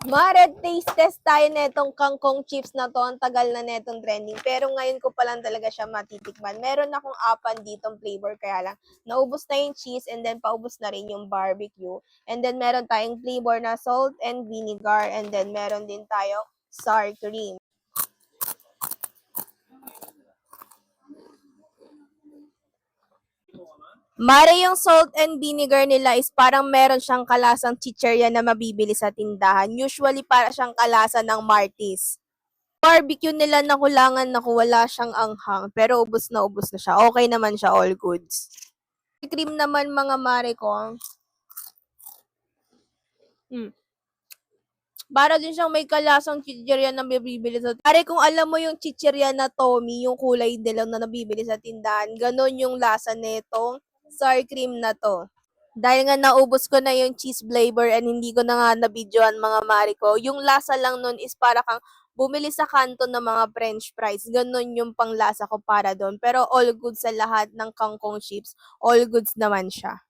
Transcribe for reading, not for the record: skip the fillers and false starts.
Mare, taste test tayo netong kangkong chips na to. Ang tagal na netong trending. Pero ngayon ko pa lang talaga siya matitikman. Meron akong apan ditong flavor, kaya lang naubos na yung cheese and then paubos na rin yung barbecue. And then meron tayong flavor na salt and vinegar and then meron din tayong sour cream. Mare, yung salt and vinegar nila is parang meron siyang kalasang chicherya na mabibili sa tindahan. Usually para siyang kalasa ng Martis. Barbecue nila nakulangan na wala siyang anghang, pero ubos na siya. Okay naman siya, all goods. Cream naman mga mare ko. Para din siyang may kalasang chichirya na mabibili sa... Pare, kung alam mo yung chichirya na Tommy, yung kulay dilaw na nabibili sa tindahan, ganon yung lasa nitong sour cream na to. Dahil nga naubos ko na yung cheese flavor and hindi ko na nga na-videoan mga mare ko, yung lasa lang nun is para kang bumili sa kanto ng mga french fries. Ganon yung panglasa ko para doon. Pero all goods sa lahat ng kangkong chips, all goods naman siya.